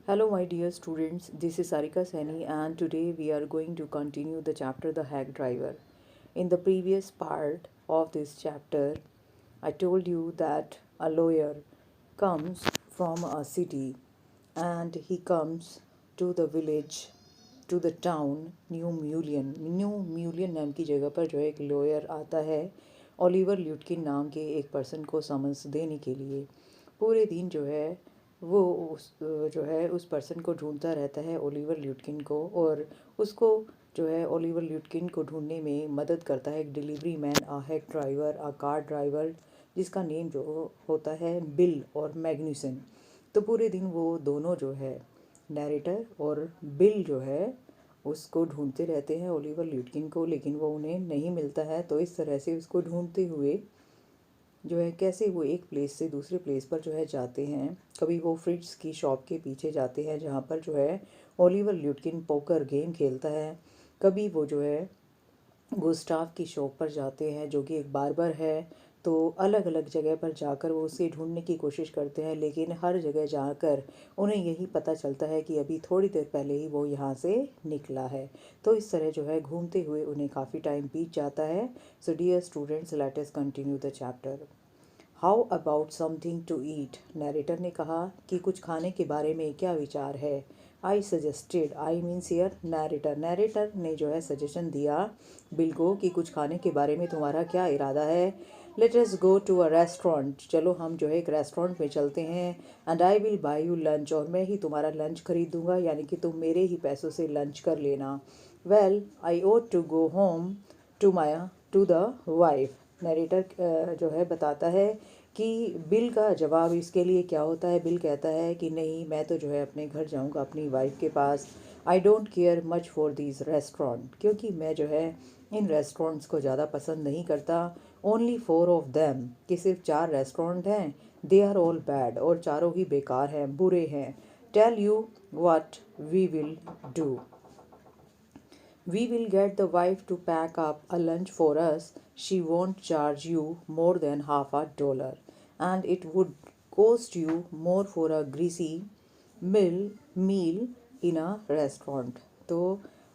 Hello, my dear students. This is Sarika Saini, and today we are going to continue the chapter The Hack Driver. In the previous part of this chapter, I told you that a lawyer comes from a city and he comes to the village, to the town New Mullion नाम की जगह पर जो है एक lawyer आता है Oliver ल्यूटकिन नाम के एक पर्सन को समन्स देने के लिए। पूरे दिन जो है वो उस पर्सन को ढूंढता रहता है, ओलिवर ल्यूटकिन को, और उसको जो है ओलिवर ल्यूटकिन को ढूंढने में मदद करता है एक delivery man, a hack driver, a car driver, जिसका नेम जो होता है बिल और मैग्न्यूसन। तो पूरे दिन वो दोनों जो है नैरेटर और बिल जो है उसको ढूंढते रहते हैं ओलिवर ल्यूटकिन को, लेकिन वो उन्हें नहीं मिलता है। तो इस तरह से उसको ढूंढते हुए जो है कैसे वो एक प्लेस से दूसरे प्लेस पर जो है जाते हैं। कभी वो फ्रिट्ज की शॉप के पीछे जाते हैं जहाँ पर जो है ओलिवर ल्यूटकिन पोकर गेम खेलता है। कभी वो जो है गुस्टाव की शॉप पर जाते हैं जो कि एक बार्बर है। तो अलग अलग जगह पर जाकर वो उसे ढूंढने की कोशिश करते हैं, लेकिन हर जगह जाकर उन्हें यही पता चलता है कि अभी थोड़ी देर पहले ही वो यहाँ से निकला है। तो इस तरह जो है घूमते हुए उन्हें काफ़ी टाइम बीत जाता है। So dear students, let us continue the chapter. How about something to eat. Narrator ने कहा कि कुछ खाने के बारे में क्या विचार है। I suggested, I means here narrator ने जो है सजेशन दिया बिल को कि कुछ खाने के बारे में तुम्हारा क्या इरादा है। Let us go to a restaurant, चलो हम जो है एक रेस्टोरेंट में चलते हैं। And I will buy you lunch, और मैं ही तुम्हारा लंच खरीद दूंगा, यानी कि तुम मेरे ही पैसों से लंच कर लेना। Well I ought to go home to the wife. Narrator जो है बताता है कि बिल का जवाब इसके लिए क्या होता है। बिल कहता है कि नहीं, मैं तो जो है अपने घर जाऊंगा अपनी वाइफ के पास। I don't care much for these restaurant, क्योंकि मैं जो है इन रेस्टोरेंट्स को ज़्यादा पसंद नहीं करता। ओनली 4 ऑफ देम, कि सिर्फ 4 रेस्टोरेंट हैं। दे आर ऑल बैड, और चारों ही बेकार हैं, बुरे हैं। Tell you what we will do, we will get the wife to pack up a lunch for us. She won't charge you more than half a dollar, and it would cost you more for a greasy meal in a restaurant. तो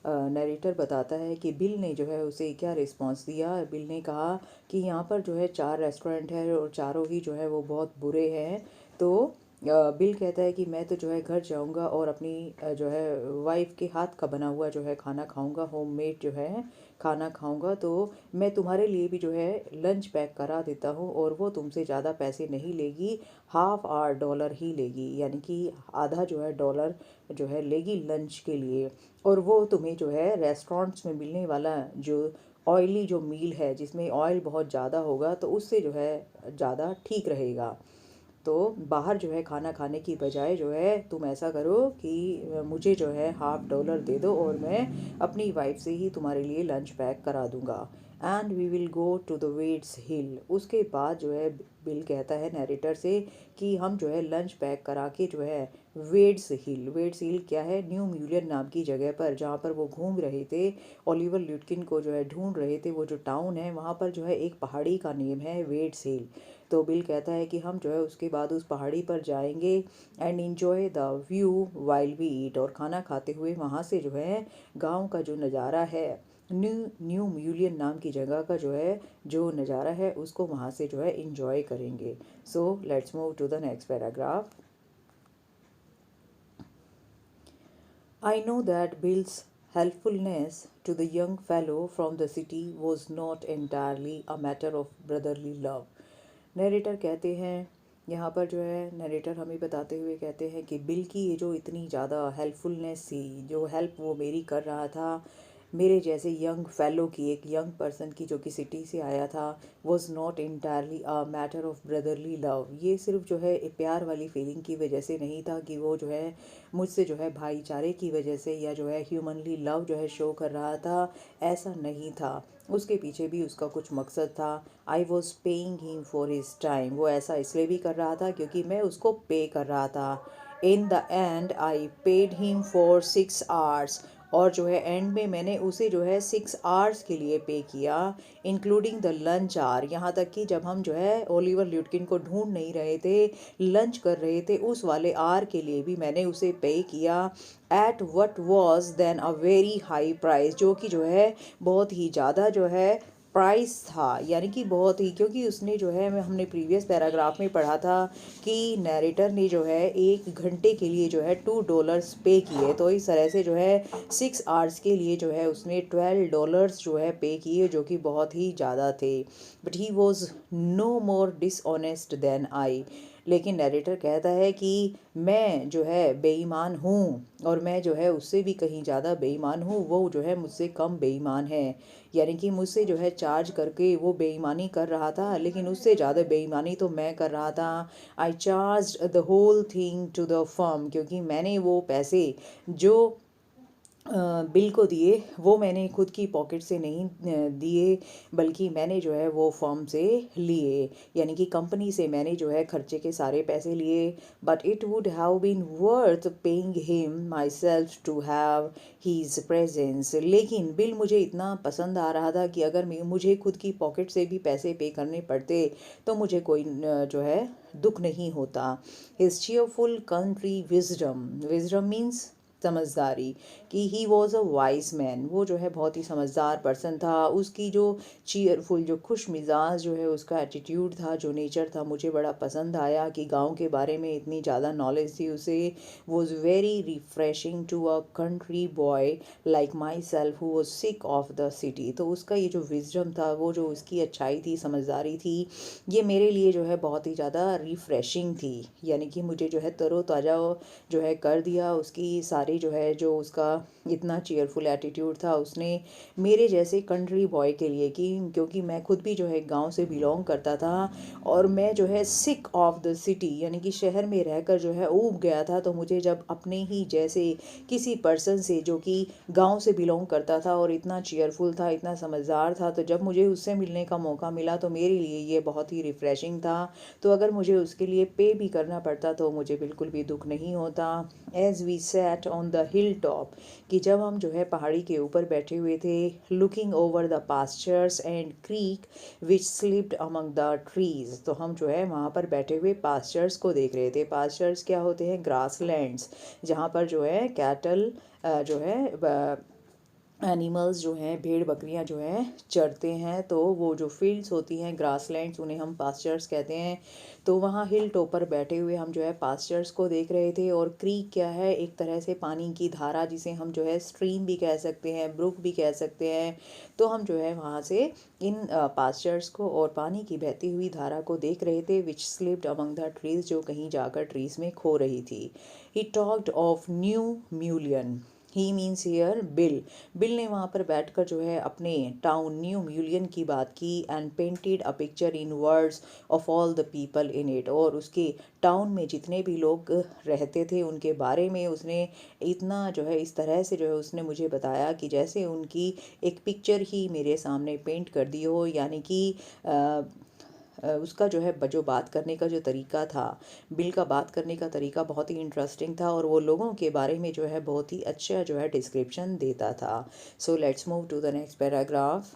narrator बताता है कि bill ने जो है उसे क्या response दिया। बिल ने कहा कि यहाँ पर जो है 4 रेस्टोरेंट है और चारों ही जो है वो बहुत बुरे हैं। तो बिल कहता है कि मैं तो जो है घर जाऊंगा और अपनी जो है वाइफ के हाथ का बना हुआ जो है खाना खाऊंगा, होममेड जो है खाना खाऊंगा। तो मैं तुम्हारे लिए भी जो है लंच पैक करा देता हूँ, और वो तुमसे ज़्यादा पैसे नहीं लेगी, $1/2 ही लेगी, यानी कि आधा जो है डॉलर जो है लेगी लंच के लिए। और वो तुम्हें जो है रेस्टोरेंट्स में मिलने वाला जो ऑयली जो मील है, जिसमें ऑयल बहुत ज़्यादा होगा, तो उससे जो है ज़्यादा ठीक रहेगा। तो बाहर जो है खाना खाने की बजाय जो है तुम ऐसा करो कि मुझे जो है $1/2 दे दो, और मैं अपनी वाइफ से ही तुम्हारे लिए लंच पैक करा दूंगा। And we will go to the Watts Hill. उसके बाद जो है बिल कहता है नरेटर से कि हम जो है लंच पैक करा के जो है वेट्स हिल क्या है, न्यू म्यूलियन नाम की जगह पर, जहाँ पर वो घूम रहे थे, ओलिवर ल्यूटकिन को जो है ढूंढ रहे थे, वो जो टाउन है वहाँ पर जो है एक पहाड़ी का नेम है वेट्स हिल। तो बिल कहता है कि हम जो है उसके बाद उस पहाड़ी पर जाएंगे and enjoy the view while we eat, और खाना खाते हुए वहाँ से जो है गांव का जो नज़ारा है, न्यू न्यू म्यूलियन नाम की जगह का जो नज़ारा है उसको वहाँ से जो है इन्जॉय करेंगे। So let's move to the next paragraph. I know that Bill's helpfulness to the young fellow from the city was not entirely a matter of brotherly love. Narrator कहते हैं, यहाँ पर जो है नरेटर हमें बताते हुए कहते हैं कि बिल की ये जो इतनी ज़्यादा हेल्पफुलनेस थी, जो हेल्प वो मेरी कर रहा था मेरे जैसे यंग फेलो की, एक यंग पर्सन की जो कि सिटी से आया था, was not entirely a matter of brotherly love. ये सिर्फ जो है प्यार वाली फीलिंग की वजह से नहीं था कि वो जो है मुझसे जो है भाईचारे की वजह से या जो है ह्यूमनली लव जो है शो कर रहा था, ऐसा नहीं था। उसके पीछे भी उसका कुछ मकसद था। I was paying him for his time, वो ऐसा इसलिए भी कर रहा था क्योंकि मैं उसको पे कर रहा था। In the and I paid him for 6 hours, और जो है एंड में मैंने उसे जो है 6 आवर्स के लिए पे किया, इंक्लूडिंग द लंच आवर। यहाँ तक कि जब हम जो है ओलिवर ल्यूटकिन को ढूंढ नहीं रहे थे, लंच कर रहे थे, उस वाले आवर के लिए भी मैंने उसे पे किया at what was then a very high price, जो कि जो है बहुत ही ज़्यादा जो है प्राइस था, यानी कि बहुत ही, क्योंकि उसने जो है हमने प्रीवियस पैराग्राफ में पढ़ा था कि नैरेटर ने जो है 1 घंटे के लिए जो है $2 पे किए, तो इस तरह से जो है 6 आवर्स के लिए जो है उसने $12 जो है पे किए, जो कि बहुत ही ज़्यादा थे। But he was no more dishonest than I. लेकिन नैरेटर कहता है कि मैं जो है बेईमान हूँ, और मैं जो है उससे भी कहीं ज़्यादा बेईमान हूँ, वो जो है मुझसे कम बेईमान है। यानी कि मुझसे जो है चार्ज करके वो बेईमानी कर रहा था, लेकिन उससे ज़्यादा बेईमानी तो मैं कर रहा था। I charge the whole thing to the firm, क्योंकि मैंने वो पैसे जो बिल को दिए वो मैंने खुद की पॉकेट से नहीं दिए, बल्कि मैंने जो है वो फर्म से लिए, यानी कि कंपनी से मैंने जो है खर्चे के सारे पैसे लिए। But it would have been worth paying him myself to have his presence. लेकिन बिल मुझे इतना पसंद आ रहा था कि अगर मुझे खुद की पॉकेट से भी पैसे पे करने पड़ते तो मुझे कोई जो है दुख नहीं होता। His cheerful country wisdom, wisdom means समझदारी, कि he was a wise man, वो जो है बहुत ही समझदार पर्सन था। उसकी जो चीयरफुल, जो खुश मिजाज जो है उसका एटीट्यूड था, जो नेचर था, मुझे बड़ा पसंद आया कि गांव के बारे में इतनी ज़्यादा नॉलेज थी उसे। Was very refreshing to a country boy like myself who was sick of the city. तो उसका ये जो विजडम था, वो जो उसकी अच्छाई थी, समझदारी थी, ये मेरे लिए जो है बहुत ही ज़्यादा रिफ्रेशिंग थी, यानी कि मुझे जो है तरोताज़ा जो है कर दिया। उसकी सारी जो है, जो उसका इतना चीयरफुल एटीट्यूड था, उसने मेरे जैसे कंट्री बॉय के लिए, कि क्योंकि मैं खुद भी जो है गांव से बिलोंग करता था, और मैं जो है सिक ऑफ द सिटी, यानी कि शहर में रहकर जो है ऊब गया था। तो मुझे जब अपने ही जैसे किसी पर्सन से जो कि गांव से बिलोंग करता था और इतना चीयरफुल था, इतना समझदार था, तो जब मुझे उससे मिलने का मौका मिला तो मेरे लिए ये बहुत ही रिफ्रेशिंग था। तो अगर मुझे उसके लिए पे भी करना पड़ता तो मुझे बिल्कुल भी दुख नहीं होता। As we sat on the hill top, कि जब हम जो है पहाड़ी के ऊपर बैठे हुए थे, looking over the pastures and creek which slipped among the trees, तो हम जो है वहाँ पर बैठे हुए पास्चर्स को देख रहे थे। पास्चर्स क्या होते हैं? ग्रास लैंड्स, जहाँ पर जो है कैटल जो है एनिमल्स जो हैं, भेड़ बकरियां जो हैं चरते हैं। तो वो जो फील्ड्स होती हैं, ग्रासलैंड्स, उन्हें हम पास्चर्स कहते हैं। तो वहाँ हिल टॉप पर बैठे हुए हम जो है पास्चर्स को देख रहे थे। और क्रीक क्या है? एक तरह से पानी की धारा, जिसे हम जो है स्ट्रीम भी कह सकते हैं, ब्रुक भी कह सकते हैं। तो हम जो है वहाँ से इन पास्चर्स को और पानी की बहती हुई धारा को देख रहे थे, which slipped among the trees, जो कहीं जाकर ट्रीज में खो रही थी। He talked of New Mullion, he means here Bill. Bill ने वहाँ पर बैठकर जो है अपने टाउन न्यू म्यूलियन की बात की, and painted a picture in words of all the people in it, और उसके टाउन में जितने भी लोग रहते थे उनके बारे में उसने इतना जो है इस तरह से जो है उसने मुझे बताया कि जैसे उनकी एक पिक्चर ही मेरे सामने पेंट कर दी हो। यानी कि उसका जो है जो बात करने का जो तरीका था, बिल का बात करने का तरीका बहुत ही इंटरेस्टिंग था, और वो लोगों के बारे में जो है बहुत ही अच्छा जो है डिस्क्रिप्शन देता था। So let's move to the next paragraph.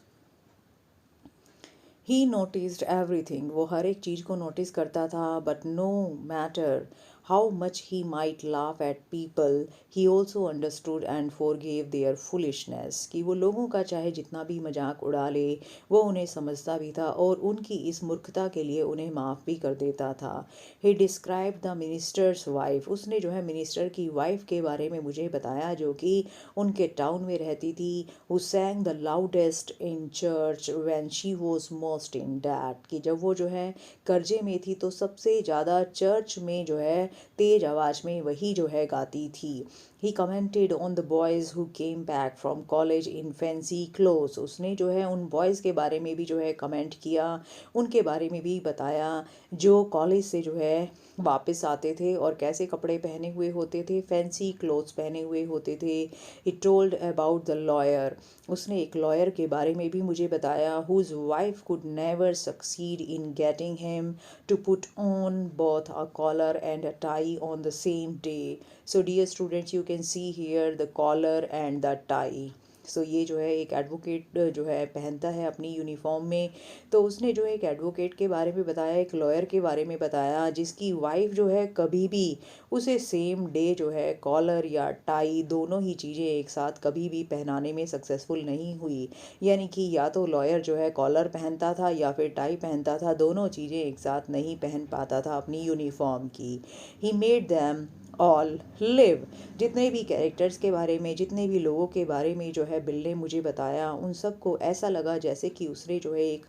He noticed everything, वो हर एक चीज़ को नोटिस करता था। But no matter how much he might laugh at people, he also understood and forgave their foolishness, कि वो लोगों का चाहे जितना भी मजाक उड़ा ले, वो उन्हें समझता भी था और उनकी इस मूर्खता के लिए उन्हें माफ़ भी कर देता था। ही डिस्क्राइब द मिनिस्टर्स वाइफ, उसने जो है मिनिस्टर की वाइफ के बारे में मुझे बताया, जो कि उनके टाउन में रहती थी। Who sang the loudest in church when she was most in that, कि जब वो जो है कर्जे में थी तो सबसे ज़्यादा चर्च में जो है तेज आवाज़ में वही जो है गाती थी। He commented on the boys who came back from college in fancy clothes, उसने जो है उन बॉयज़ के बारे में भी जो है कमेंट किया, उनके बारे में भी बताया, जो कॉलेज से जो है वापस आते थे और कैसे कपड़े पहने हुए होते थे, फैंसी क्लोथ्स पहने हुए होते थे। He told about the lawyer, उसने एक लॉयर के बारे में भी मुझे बताया, whose wife could never succeed in getting him to put on both a collar and a tie on the same day. So dear students, you can see here the collar and the tie. सो ये जो है एक advocate जो है पहनता है अपनी uniform में। तो उसने जो है एक एडवोकेट के बारे में बताया, एक लॉयर के बारे में बताया, जिसकी वाइफ जो है कभी भी उसे सेम डे जो है कॉलर या टाई दोनों ही चीज़ें एक साथ कभी भी पहनाने में सक्सेसफुल नहीं हुई। यानी कि या तो लॉयर जो है कॉलर पहनता था या फिर टाई पहनता था, दोनों चीज़ें एक साथ नहीं पहन पाता था अपनी यूनिफॉर्म की। He made them all live. जितने भी कैरेक्टर्स के बारे में, जितने भी लोगों के बारे में जो है बिल ने मुझे बताया, उन सबको ऐसा लगा जैसे कि उसने जो है एक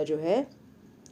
जो है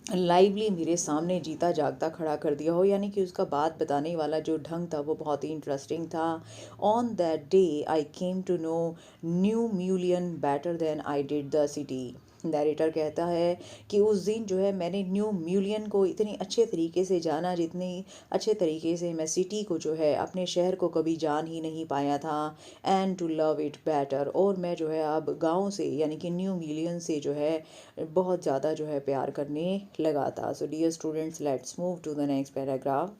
लाइवली मेरे सामने जीता जागता खड़ा कर दिया हो। यानी कि उसका बात बताने वाला जो ढंग था वो बहुत ही इंटरेस्टिंग था। On that day I came to know New Mullion better than I did the city. Narrator कहता है कि उस दिन जो है मैंने न्यू म्यूलियन को इतनी अच्छे तरीके से जाना जितनी अच्छे तरीके से मैं सिटी को जो है, अपने शहर को कभी जान ही नहीं पाया था। And to love it better, और मैं जो है अब गाँव से यानी कि न्यू म्यूलियन से जो है बहुत ज़्यादा जो है प्यार करने लगा था। So dear students, let's move to the next paragraph.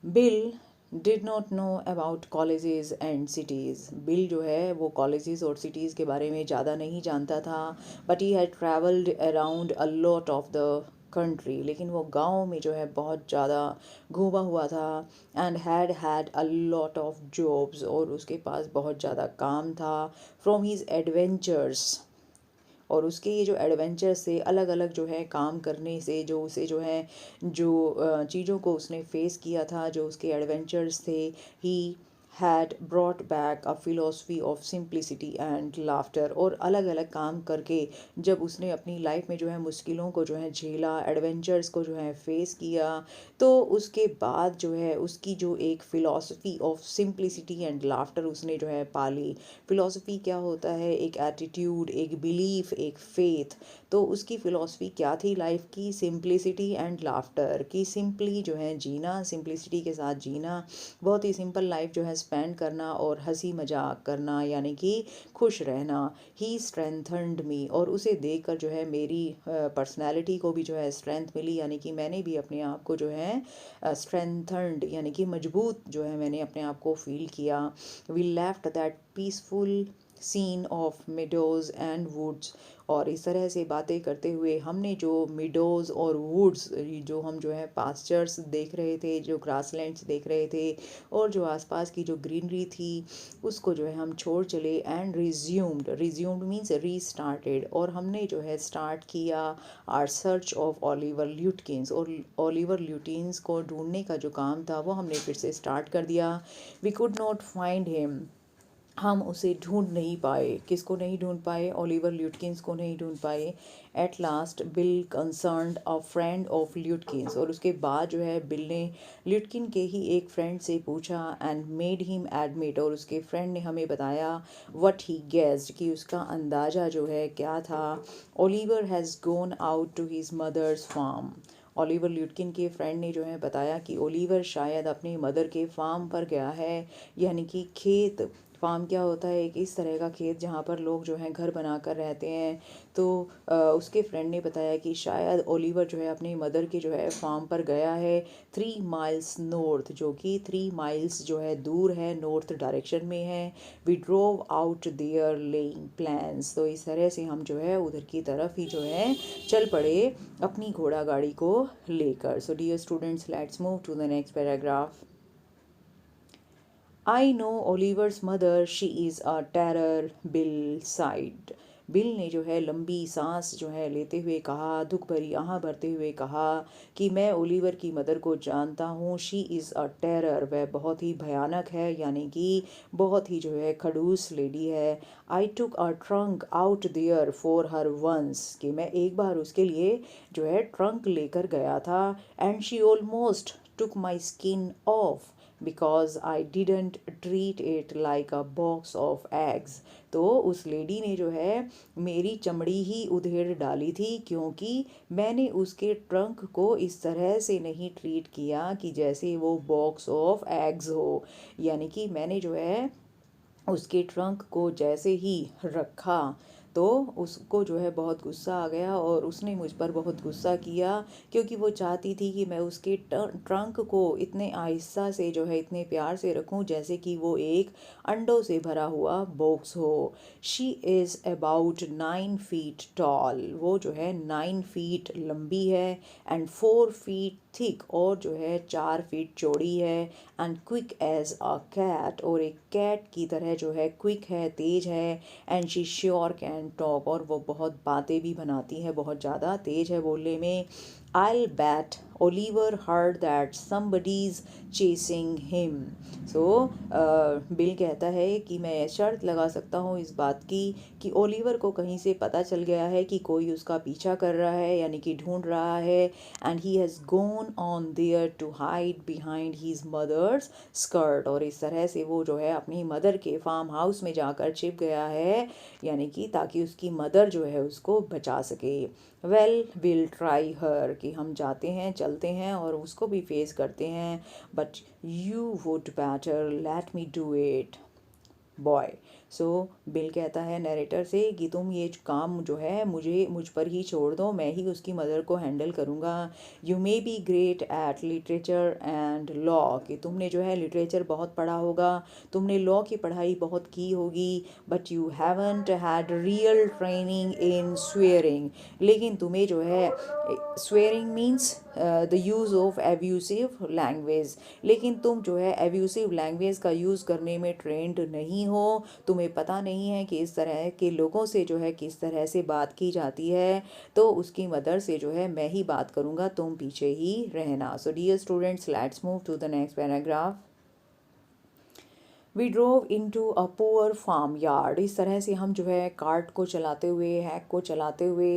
Bill did not know about colleges and cities. Bill जो है वो कॉलेजेस और सिटीज़ के बारे में ज़्यादा नहीं जानता था, but he had travelled around a lot of the country. लेकिन वो गांव में जो है बहुत ज़्यादा घूमा हुआ था। And had had a lot of jobs, और उसके पास बहुत ज़्यादा काम था। फ्रॉम हीज एडवेंचर्स, और उसके ये जो एडवेंचर से अलग अलग जो है काम करने से, जो उसे जो है जो चीज़ों को उसने फेस किया था, जो उसके एडवेंचर्स थे, he had brought back a philosophy of simplicity and laughter. और अलग अलग काम करके जब उसने अपनी लाइफ में जो है मुश्किलों को जो है झेला, एडवेंचर्स को जो है फेस किया, तो उसके बाद जो है उसकी जो एक philosophy of simplicity and laughter उसने जो है पाली। फ़िलॉसफी क्या होता है? एक एटीट्यूड, एक बिलीफ, एक फेथ। तो उसकी फ़िलॉसफी क्या थी लाइफ की? सिंप्लिसिटी एंड लाफ्टर, कि सिंपली जो है जीना, सिंप्लिसिटी के साथ जीना, बहुत ही सिंपल लाइफ जो है स्पेंड करना और हंसी मजाक करना, यानी कि खुश रहना। ही स्ट्रेंथनड मी, और उसे देखकर जो है मेरी पर्सनैलिटी को भी जो है स्ट्रेंथ मिली, यानी कि मैंने भी अपने आप को जो है स्ट्रेंथनड यानी कि मजबूत जो है मैंने अपने आप को फील किया। We left that peaceful scene of meadows and woods, और इस तरह से बातें करते हुए हमने जो मिडोज़ और वुड्स, जो हम जो है पास्चर्स देख रहे थे, जो ग्रासलैंड्स देख रहे थे, और जो आसपास की जो ग्रीनरी थी, उसको जो है हम छोड़ चले। एंड रिज्यूम्ड मीन्स रीस्टार्टेड, और हमने जो है स्टार्ट किया आर सर्च ऑफ ओलिवर ल्यूटकिंस, और ओलिवर ल्यूटिन्स को ढूंढने का जो काम था वो हमने फिर से स्टार्ट कर दिया। We could not find him, हम उसे ढूंढ नहीं पाए। किसको नहीं ढूंढ पाए? ओलिवर ल्यूटकिंस को नहीं ढूंढ पाए। At last Bill concerned a friend of Lutkins, और उसके बाद जो है बिल ने ल्यूटकिन के ही एक फ्रेंड से पूछा, एंड मेड हिम एडमिट, और उसके फ्रेंड ने हमें बताया व्हाट ही गेस्ड, कि उसका अंदाज़ा जो है क्या था। Oliver has gone out to his mother's farm. Oliver Lutkin के फ्रेंड ने जो है बताया कि ओलिवर शायद अपनी मदर के फार्म पर गया है, यानी कि खेत। फार्म क्या होता है? एक इस तरह का खेत जहाँ पर लोग जो हैं घर बनाकर रहते हैं। तो उसके फ्रेंड ने बताया कि शायद ओलिवर जो है अपनी मदर के जो है फार्म पर गया है 3 माइल्स नॉर्थ, जो कि 3 माइल्स जो है दूर है, नॉर्थ डायरेक्शन में है। We drove out there laying plans, तो इस तरह से हम जो है उधर की तरफ ही जो है चल पड़े अपनी घोड़ा गाड़ी को लेकर। So dear students, let's move to the next paragraph. I know Oliver's mother, she is a terror, Bill said. Bill ने जो है लंबी सांस जो है लेते हुए कहा, दुख भरी आह भरते हुए कहा कि मैं ओलिवर की मदर को जानता हूँ। शी इज़ अ टेरर, वह बहुत ही भयानक है, यानी कि बहुत ही जो है खड़ूस लेडी है। I took a trunk out there for her once, कि मैं एक बार उसके लिए जो है ट्रंक लेकर गया था। And she almost took my skin of because I didn't treat it like a box of eggs. तो उस लेडी ने जो है मेरी चमड़ी ही उधेड़ डाली थी, क्योंकि मैंने उसके ट्रंक को इस तरह से नहीं ट्रीट किया कि जैसे वो बॉक्स ऑफ एग्स हो। यानी कि मैंने जो है उसके ट्रंक को जैसे ही रखा, तो उसको जो है बहुत गुस्सा आ गया और उसने मुझ पर बहुत गुस्सा किया, क्योंकि वो चाहती थी कि मैं उसके ट्रंक को इतने आहिस्ता से जो है, इतने प्यार से रखूं जैसे कि वो एक अंडों से भरा हुआ बॉक्स हो। She is about 9 feet tall, वो जो है 9 फीट लंबी है, एंड 4 फीट थिक, और जो है 4 फीट चौड़ी है, and quick as a cat, और एक कैट की तरह जो है क्विक है, तेज है, and she sure can talk, और वो बहुत बातें भी बनाती है, बहुत ज़्यादा तेज है बोलने में। I'll bet Oliver heard that somebody's chasing him. So bill कहता है कि मैं शर्त लगा सकता हूँ इस बात की कि ओलिवर को कहीं से पता चल गया है कि कोई उसका पीछा कर रहा है, यानी कि ढूंढ रहा है, and he has gone on there to hide behind his mother's skirt, और इस तरह से वो जो है अपनी मदर के फार्म हाउस में जाकर छिप गया है, यानी कि ताकि उसकी मदर जो है उसको बचा सके। वेल विल ट्राई हर, कि हम जाते हैं, चलते हैं और उसको भी फेस करते हैं, but you would better let me do it boy. So bill कहता है नरेटर से कि तुम ये काम जो है मुझ पर ही छोड़ दो, मैं ही उसकी मदर को हैंडल करूँगा। You may be great at literature and law, कि तुमने जो है लिटरेचर बहुत पढ़ा होगा, तुमने लॉ की पढ़ाई बहुत की होगी, but you haven't had real training in swearing, लेकिन तुम्हें जो है swearing means the use of abusive language, लेकिन तुम जो है एब्यूसिव लैंग्वेज का यूज़ करने में ट्रेंड नहीं हो, तुम्हें पता नहीं है कि इस तरह के लोगों से जो है किस तरह से बात की जाती है, तो उसकी मदर से जो है मैं ही बात करूँगा, तुम पीछे ही रहना। So dear students, let's move to the next paragraph. We drove into a poor farm yard, इस तरह से हम जो है कार्ट को चलाते हुए, हैक को चलाते हुए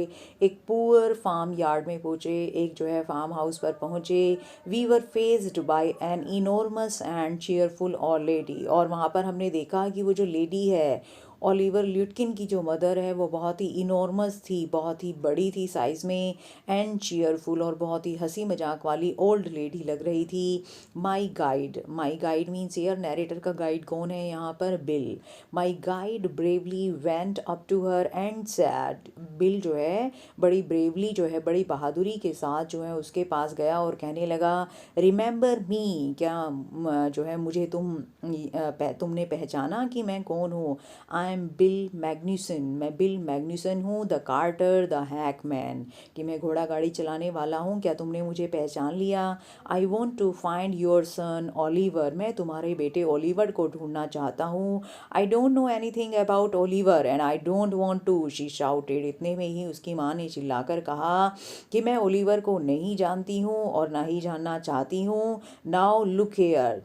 एक पुअर फार्म यार्ड में पहुँचे, एक जो है फार्म हाउस पर पहुँचे। We were faced by an enormous and cheerful और लेडी, और वहाँ पर हमने देखा कि वो जो लेडी है ओलिवर ल्यूटकिन की जो मदर है वो बहुत ही इनॉर्मस थी, बहुत ही बड़ी थी साइज़ में, एंड चीयरफुल, और बहुत ही हंसी मजाक वाली ओल्ड लेडी लग रही थी। माई गाइड मीन्स एयर नैरेटर का गाइड कौन है यहाँ पर? Bill. My guide bravely went up to her and said, Bill जो है बड़ी ब्रेवली जो है, बड़ी बहादुरी के साथ जो है उसके पास गया और कहने लगा, रिमेंबर मी, क्या जो है मुझे तुमने पहचाना कि मैं कौन हूँ? आई एम बिल मैग्न्यूसन, मैं बिल मैग्न्यूसन हूँ, द कार्टर द हैकमैन, कि मैं घोड़ा गाड़ी चलाने वाला हूँ, क्या तुमने मुझे पहचान लिया? I want to find your son Oliver, मैं तुम्हारे बेटे ओलिवर को ढूंढना चाहता हूँ। I don't know anything about Oliver and I don't want to, she shouted, इतने में ही उसकी माँ ने चिल्लाकर कहा कि मैं ओलिवर को नहीं जानती हूँ और ना ही जानना चाहती हूँ। Now look here,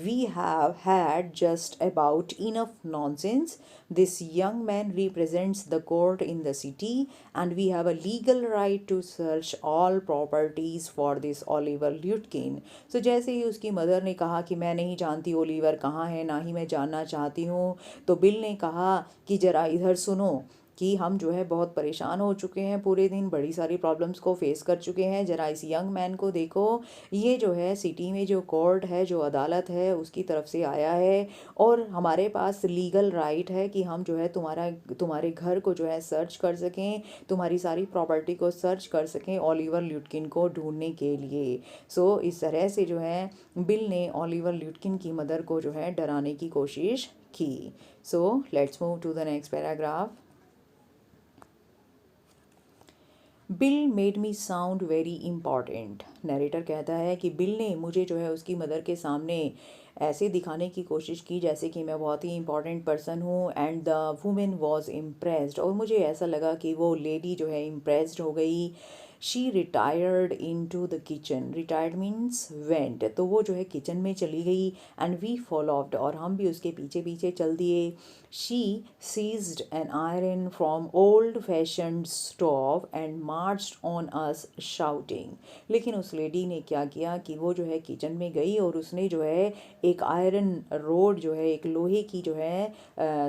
we have had just about enough nonsense. This young man represents the court in the city, and we have a legal right to search all properties for this Oliver Lutkin. So जैसे ही उसकी mother ने कहा कि मैं नहीं जानती Oliver कहाँ है, ना ही मैं जानना चाहती हूँ, तो बिल ने कहा कि ज़रा इधर सुनो, कि हम जो है बहुत परेशान हो चुके हैं, पूरे दिन बड़ी सारी प्रॉब्लम्स को फेस कर चुके हैं, ज़रा इस यंग मैन को देखो, ये जो है सिटी में जो कोर्ट है, जो अदालत है, उसकी तरफ से आया है, और हमारे पास लीगल राइट है कि हम जो है तुम्हारे घर को जो है सर्च कर सकें, तुम्हारी सारी प्रॉपर्टी को सर्च कर सकें ओलिवर ल्यूटकिन को ढूंढने के लिए। सो इस तरह से जो है बिल ने ओलिवर ल्यूटकिन की मदर को जो है डराने की कोशिश की। So let's move to the next paragraph. Bill made me sound very important, narrator कहता है कि बिल ने मुझे जो है उसकी मदर के सामने ऐसे दिखाने की कोशिश की जैसे कि मैं बहुत ही इंपॉर्टेंट पर्सन हूँ, and the women was impressed, और मुझे ऐसा लगा कि वो लेडी जो है इम्प्रेस्ड हो गई। She retired into the kitchen, retired means went, तो वो जो है किचन में चली गई, एंड वी फॉलोड, और हम भी उसके पीछे पीछे चल दिए। She seized an iron from old fashion stove and marched on us shouting, लेकिन उस लेडी ने क्या किया कि वो जो है किचन में गई और उसने जो है एक आयरन रोड जो है, एक लोहे की जो है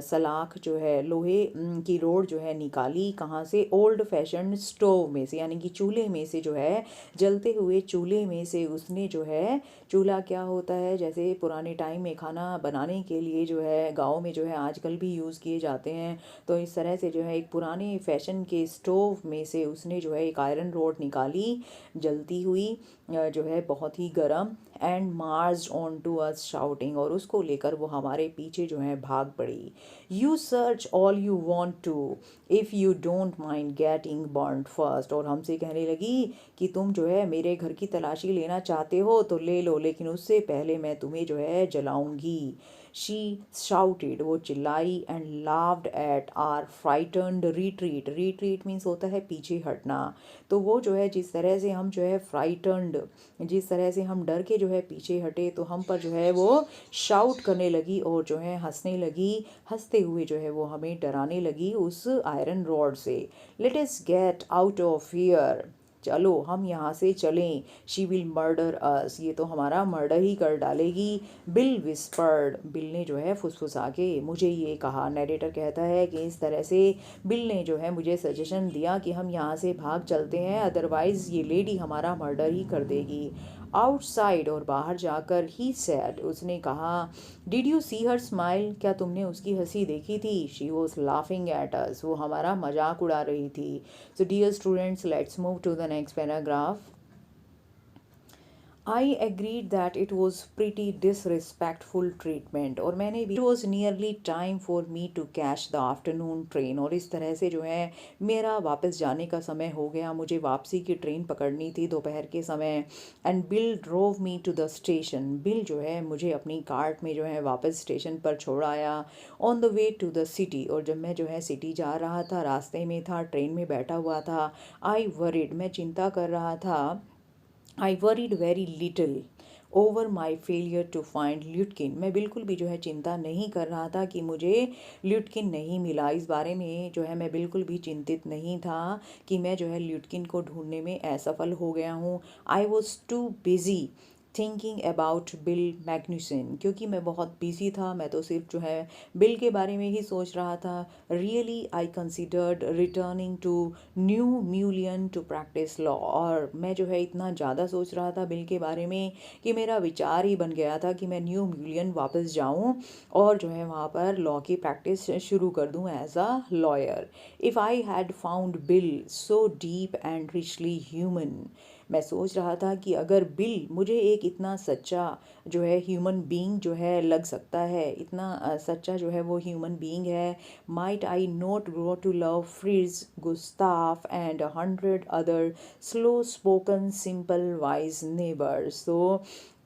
सलाख जो है, लोहे की रोड जो है निकाली, कहाँ से? ओल्ड फैशन स्टोव में से, यानी कि चूल्हे में से जो है, जलते हुए चूल्हे में से उसने जो है, चूल्हा क्या होता है, जैसे पुराने टाइम में खाना बनाने के लिए जो है गाँव में जो है आजकल भी यूज़ किए जाते हैं, तो इस तरह से जो है एक पुराने फैशन के स्टोव में से उसने जो है एक आयरन रॉड निकाली, जलती हुई जो है बहुत ही गर्म, and march on to us shouting, और उसको लेकर वो हमारे पीछे जो है भाग पड़ी। You search all you want to if you don't mind getting burn first, और हमसे कहने लगी कि तुम जो है मेरे घर की तलाशी लेना चाहते हो तो ले लो, लेकिन उससे पहले मैं तुम्हें जो है जलाऊंगी। शी शाउटेड, वो चिल्लाई, and laughed at our frightened retreat, retreat means होता है पीछे हटना, तो वो जो है जिस तरह से हम जो है फ्राइटन्ड, जिस तरह से हम डर के जो है पीछे हटे, तो हम पर जो है वो शाउट करने लगी और जो है हंसने लगी, हंसते हुए जो है वो हमें डराने लगी उस आयरन रॉड से। Let us get out of here, चलो हम यहाँ से चलें। शी विल मर्डर अस, ये तो हमारा मर्डर ही कर डालेगी। बिल विस्पर्ड, बिल ने जो है फुसफुसा के मुझे ये कहा। नरेटर कहता है कि इस तरह से बिल ने जो है मुझे सजेशन दिया कि हम यहाँ से भाग चलते हैं, अदरवाइज़ ये लेडी हमारा मर्डर ही कर देगी। आउटसाइड, और बाहर जाकर, ही सैड, उसने कहा, did you see her smile, क्या तुमने उसकी हंसी देखी थी। She was laughing at us, वो हमारा मजाक उड़ा रही थी। So dear students, let's move to the next paragraph. I agreed that it was pretty disrespectful treatment, और मैंने भी, it was nearly time for me to catch the afternoon train, और इस तरह से जो है मेरा वापस जाने का समय हो गया, मुझे वापसी की ट्रेन पकड़नी थी दोपहर के समय। And Bill drove me to the station, Bill जो है मुझे अपनी कार्ट में जो है वापस स्टेशन पर छोड़ आया। On the way to the city, और जब मैं जो है सिटी जा रहा था, रास्ते में था, ट्रेन में बैठा हुआ था। आई वरिड, मैं चिंता कर रहा था। I worried very little over my failure to find Lutkin, मैं बिल्कुल भी जो है चिंता नहीं कर रहा था कि मुझे ल्यूटकिन नहीं मिला, इस बारे में जो है मैं बिल्कुल भी चिंतित नहीं था कि मैं जो है ल्यूटकिन को ढूंढने में असफल हो गया हूँ। I was too busy thinking about Bill Magnuson, क्योंकि मैं बहुत बिजी था, मैं तो सिर्फ जो है बिल के बारे में ही सोच रहा था। Really I considered returning to New Mullion to practice law, और मैं जो है इतना ज़्यादा सोच रहा था बिल के बारे में कि मेरा विचार ही बन गया था कि मैं न्यू म्यूलियन वापस जाऊं और जो है वहाँ पर लॉ की प्रैक्टिस शुरू कर दूं as a lawyer. If I had found Bill so deep and richly human, मैं सोच रहा था कि अगर बिल मुझे एक इतना सच्चा जो है ह्यूमन बीइंग जो है लग सकता है, इतना सच्चा जो है वो ह्यूमन बीइंग है, might I not grow to love Fritz, Gustaf and 100 other slow spoken simple wise neighbours. तो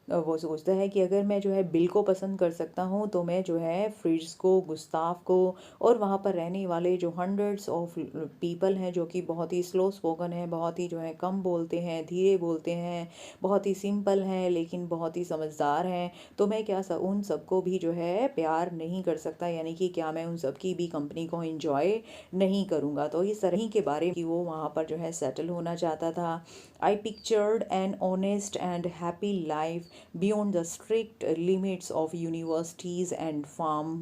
वो सोचता है कि अगर मैं जो है बिल को पसंद कर सकता हूँ तो मैं जो है फ्रिज को, गुस्ताफ को, और वहाँ पर रहने वाले जो हंड्रेड्स ऑफ पीपल हैं जो कि बहुत ही स्लो स्पोकन है, बहुत ही जो है कम बोलते हैं, धीरे बोलते हैं, बहुत ही सिंपल हैं लेकिन बहुत ही समझदार हैं, तो मैं क्या उन सबको भी जो है प्यार नहीं कर सकता, यानी कि क्या मैं उन सब की भी कंपनी को एंजॉय नहीं करूँगा। तो इस तरह के बारे में कि वो वहाँ पर जो है सेटल होना चाहता था। I pictured an honest and happy life beyond the strict limits of universities and farm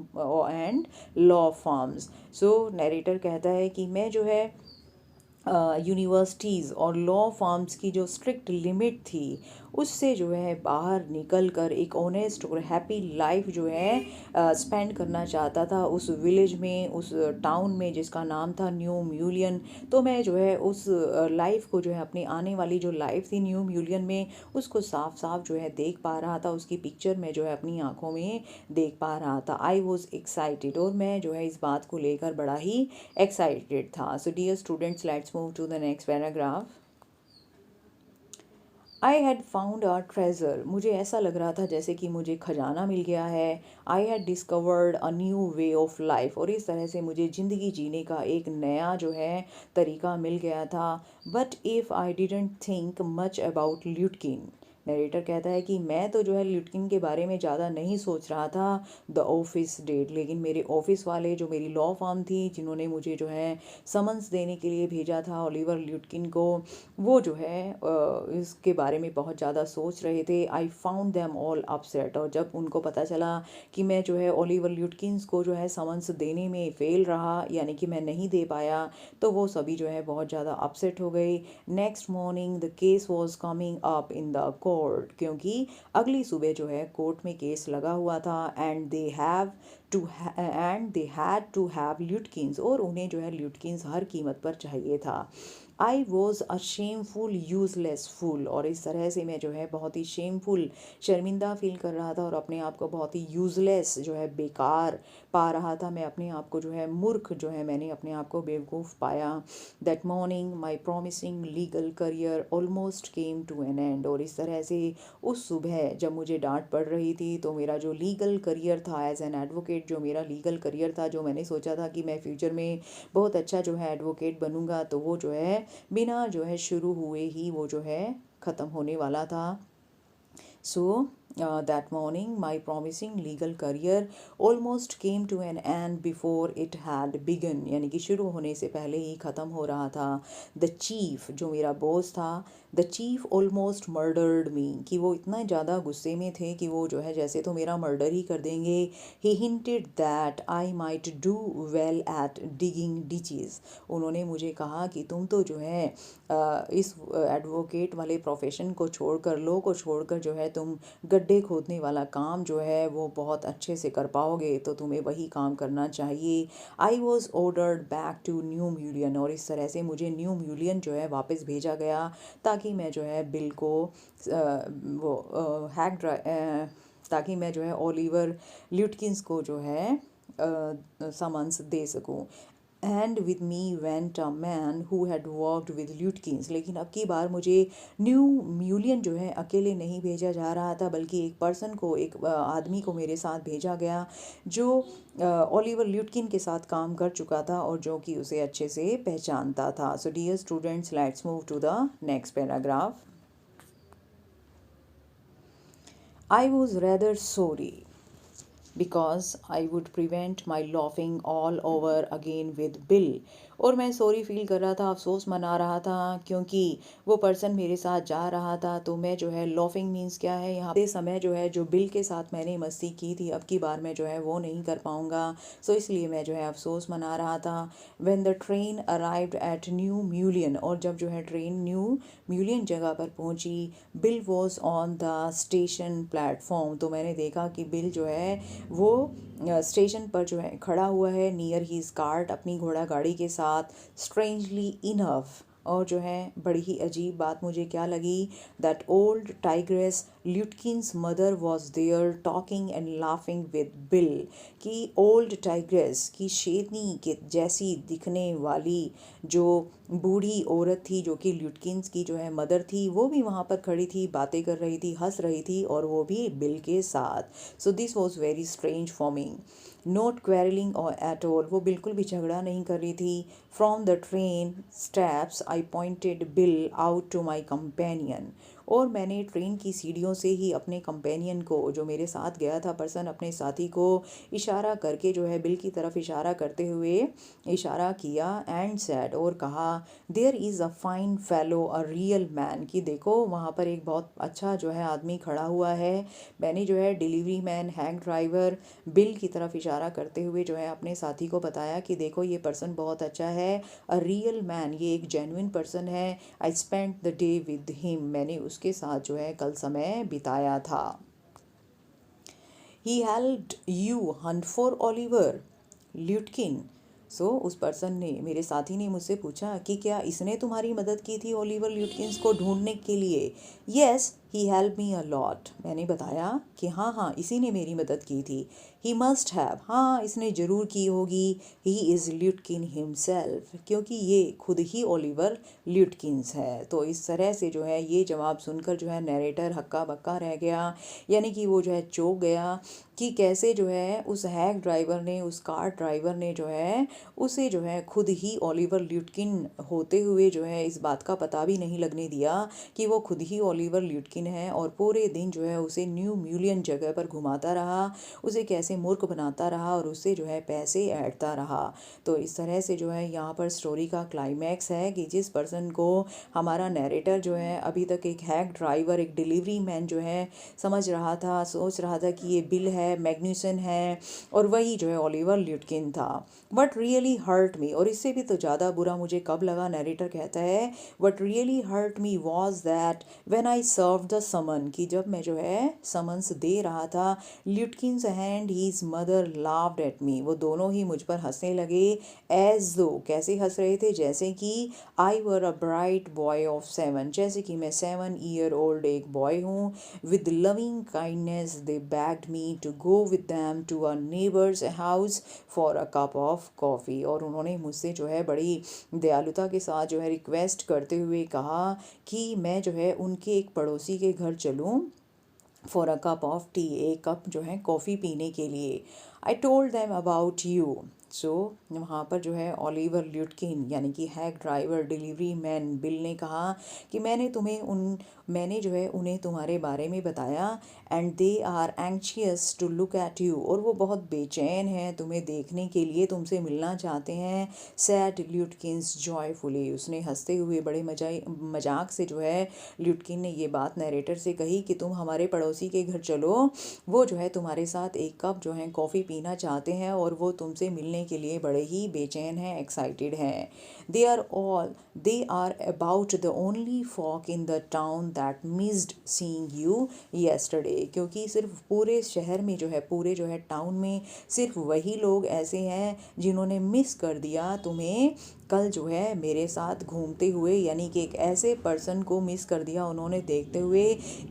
and law firms। So narrator कहता है कि मैं जो है यूनिवर्सिटीज़ और लॉ फर्म्स की जो स्ट्रिक्ट लिमिट थी उससे जो है बाहर निकल कर एक ऑनेस्ट और हैप्पी लाइफ जो है स्पेंड करना चाहता था उस विलेज में, उस टाउन में जिसका नाम था न्यू म्यूलियन। तो मैं जो है उस लाइफ को जो है अपनी आने वाली जो लाइफ थी न्यू म्यूलियन में, उसको साफ साफ जो है देख पा रहा था, उसकी पिक्चर में जो है अपनी आंखों में देख पा रहा था। आई वॉज एक्साइटेड, और मैं जो है इस बात को लेकर बड़ा ही एक्साइटेड था। So dear students, let's move to the next paragraph. I had found a treasure, मुझे ऐसा लग रहा था जैसे कि मुझे खजाना मिल गया है। I had discovered a new way of life, और इस तरह से मुझे ज़िंदगी जीने का एक नया जो है तरीका मिल गया था। But if I didn't think much about Lutkin, narrator कहता है कि मैं तो जो है ल्यूटकिन के बारे में ज़्यादा नहीं सोच रहा था द ऑफिस डेट, लेकिन मेरे ऑफिस वाले जो मेरी लॉ फर्म थी जिन्होंने मुझे जो है समन्स देने के लिए भेजा था ओलिवर ल्यूटकिन को, वो जो है इसके बारे में बहुत ज़्यादा सोच रहे थे। I found them all upset, और जब उनको पता चला कि मैं जो है ओलिवर ल्यूटकिंस को जो है समन्स देने में फेल रहा, यानी कि मैं नहीं दे पाया, तो वो सभी जो है बहुत ज़्यादा अपसेट हो गए। Next morning the case was coming up in the court, क्योंकि अगली सुबह जो है कोर्ट में केस लगा हुआ था। And they had to have Lutkins, और उन्हें जो है ल्यूटकिंस हर कीमत पर चाहिए था। I was a shameful useless fool, और इस तरह से मैं जो है बहुत ही शेमफुल, शर्मिंदा फील कर रहा था और अपने आप को बहुत ही यूजलेस जो है बेकार पा रहा था। मैं अपने आप को जो है मूर्ख जो है मैंने अपने आप को बेवकूफ़ पाया। That morning my promising legal career almost came to an end, और इस तरह से उस सुबह जब मुझे डांट पड़ रही थी तो मेरा जो लीगल करियर था एज एन एडवोकेट, जो मेरा लीगल करियर था, जो मैंने सोचा था कि मैं फ्यूचर में बहुत अच्छा जो है एडवोकेट बनूंगा, तो वो जो है बिना जो है शुरू हुए ही वो जो है ख़त्म होने वाला था। So that morning, my promising legal career almost came to an end before it had begun, यानी कि शुरू होने से पहले ही ख़त्म हो रहा था। The chief, जो मेरा बॉस था, the chief almost murdered me, कि वो इतना ज़्यादा गुस्से में थे कि वो जो है जैसे तो मेरा मर्डर ही कर देंगे। He hinted that I might do well at digging ditches, उन्होंने मुझे कहा कि तुम तो जो है इस एडवोकेट वाले प्रोफेशन को छोड़कर, लो को छोड़कर जो है तुम गड्ढे खोदने वाला काम जो है वो बहुत अच्छे से कर पाओगे, तो तुम्हें वही काम करना चाहिए। I was ordered back to New Mullion, और इस तरह से मुझे न्यू म्यूलियन जो है वापस भेजा गया ताकि मैं जो है बिल को वो हैक ताकि मैं जो है ओलिवर ल्यूटकिंस को जो है समन्स दे सकूं। And with me went a man who had worked with Lutkins, लेकिन अब की बार मुझे न्यू म्यूलियन जो है अकेले नहीं भेजा जा रहा था, बल्कि एक पर्सन को, एक आदमी को मेरे साथ भेजा गया जो ओलिवर ल्यूटकिन के साथ काम कर चुका था और जो कि उसे अच्छे से पहचानता था। So dear students, let's move to the next paragraph. I was rather sorry because I would prevent my laughing all over again with Bill, और मैं सॉरी फील कर रहा था, अफसोस मना रहा था, क्योंकि वो पर्सन मेरे साथ जा रहा था। तो मैं जो है लॉफिंग मीन्स क्या है यहाँ पे, समय जो है जो बिल के साथ मैंने मस्ती की थी अब की बार मैं जो है वो नहीं कर पाऊँगा, सो इसलिए मैं जो है अफसोस मना रहा था। When the train arrived at New Mullion, और जब जो है ट्रेन न्यू म्यूलियन जगह पर पहुँची, bill was on the station platform, तो मैंने देखा कि बिल जो है वो स्टेशन पर जो है खड़ा हुआ है, नियर हीज कार्ट, अपनी घोड़ा गाड़ी के साथ। स्ट्रेंजली इनफ, और जो है बड़ी ही अजीब बात मुझे क्या लगी, that old tigress Lutkins mother was there talking and laughing with Bill, कि ओल्ड टाइग्रेस की शेरनी के जैसी दिखने वाली जो बूढ़ी औरत थी, जो कि ल्यूटकिंस की जो है मदर थी, वो भी वहाँ पर खड़ी थी, बातें कर रही थी, हंस रही थी, और वो भी बिल के साथ। So this was very strange for me. Not quarrelling और एट ऑल, वो बिल्कुल भी झगड़ा नहीं कर रही थी। From the train steps I pointed Bill out to my companion, और मैंने ट्रेन की सीढ़ियों से ही अपने कंपेनियन को, जो मेरे साथ गया था पर्सन, अपने साथी को इशारा करके जो है बिल की तरफ इशारा करते हुए इशारा किया। एंड सेड, और कहा, there is a fine fellow a real man, कि देखो वहाँ पर एक बहुत अच्छा जो है आदमी खड़ा हुआ है। मैंने जो है delivery man, hang driver, bill की तरफ इशारा करते हुए जो है अपने साथी को बताया कि देखो ये पर्सन बहुत अच्छा है, अ रियल मैन, ये एक जेन्युइन पर्सन है। I spend the day with him, मैंने उसके साथ जो है कल समय बिताया था। He helped you hunt for Oliver Lutkin, so उस पर्सन ने, मेरे साथी ने मुझसे पूछा कि क्या इसने तुम्हारी मदद की थी ओलिवर ल्यूटकिंस को ढूंढने के लिए। Yes he help me a lot, मैंने बताया कि हाँ हाँ इसी ने मेरी मदद की थी। ही मस्ट हैव, हाँ इसने ज़रूर की होगी। ही इज़ ल्यूटकिन हिमसेल्फ, क्योंकि ये खुद ही ओलिवर ल्यूटकिंस है। तो इस तरह से जो है ये जवाब सुनकर जो है नरेटर हक्का बक्का रह गया, यानी कि वो जो है चौंक गया कि कैसे जो है उस हैक ड्राइवर ने, उस कार ड्राइवर ने जो है उसे जो है खुद ही ओलिवर ल्यूटकिन होते हुए जो है इस बात का पता भी नहीं लगने दिया कि वो खुद ही ओलिवर ल्यूटकिन ल्यूटकिन है और पूरे दिन जो है उसे न्यू म्यूलियन जगह पर घुमाता रहा, उसे कैसे मूर्ख बनाता रहा और उससे जो है पैसे ऐंठता रहा। तो इस तरह से जो है यहाँ पर स्टोरी का क्लाइमैक्स है कि जिस पर्सन को हमारा नैरेटर जो है अभी तक एक हैक ड्राइवर, एक डिलीवरी मैन जो है समझ रहा था, सोच रहा था कि ये बिल है, मैग्न्यूसन है, और वही जो है ओलिवर ल्यूटकिन था। बट रियली हर्ट मी, और इससे भी तो ज़्यादा बुरा मुझे कब लगा, नैरेटर कहता है, what really hurt me was that when I serve the summon, कि जब मैं जो है समन्स दे रहा था, Lutkins and his mother laughed at me, वो दोनों ही मुझ पर हंसने लगे। एज दो, कैसे हंस रहे थे, जैसे कि I were a bright boy of 7, जैसे कि मैं 7 ईयर ओल्ड एक बॉय हूँ। With loving kindness they begged me to go with them to a neighbour's house for a cup of coffee, और उन्होंने मुझसे जो है बड़ी दयालुता के साथ जो है रिक्वेस्ट करते हुए कहा कि मैं जो है उनके एक पड़ोसी के घर चलूँ for a cup of tea, एक कप जो है कॉफ़ी पीने के लिए। I told them about you. So वहाँ पर जो है ओलिवर ल्यूटकिन यानी कि hack driver, delivery man Bill ने कहा कि मैंने जो है उन्हें तुम्हारे बारे में बताया, and they are anxious to look at you, और वो बहुत बेचैन हैं तुम्हें देखने के लिए, तुमसे मिलना चाहते हैं। सैड ल्यूटकिन्स जॉयफुली, उसने हंसते हुए बड़े मजाक से जो है ल्यूटकिन ने ये बात नरेटर से कही कि तुम हमारे पड़ोसी के घर चलो, वो जो है तुम्हारे साथ एक कप जो है कॉफ़ी पीना चाहते हैं और वो तुमसे मिलने के लिए बड़े ही बेचैन हैं, एक्साइटेड हैं। They are about the only folk in the town that missed seeing you yesterday, क्योंकि सिर्फ पूरे शहर में जो है, पूरे जो है टाउन में सिर्फ वही लोग ऐसे हैं जिन्होंने मिस कर दिया तुम्हें कल जो है मेरे साथ घूमते हुए, यानी कि एक ऐसे पर्सन को मिस कर दिया उन्होंने देखते हुए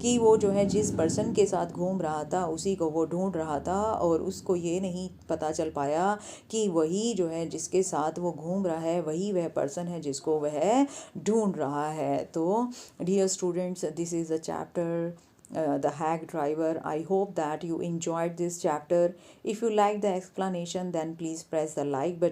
कि वो जो है जिस पर्सन के साथ घूम रहा था उसी को वो ढूंढ रहा था, और उसको ये नहीं पता चल पाया कि वही जो है जिसके साथ वो घूम रहा है वही वह पर्सन है जिसको वह ढूंढ रहा है। तो dear students, this is a chapter the hack driver. I hope that you enjoyed this chapter. If you like the explanation, then please press the like button.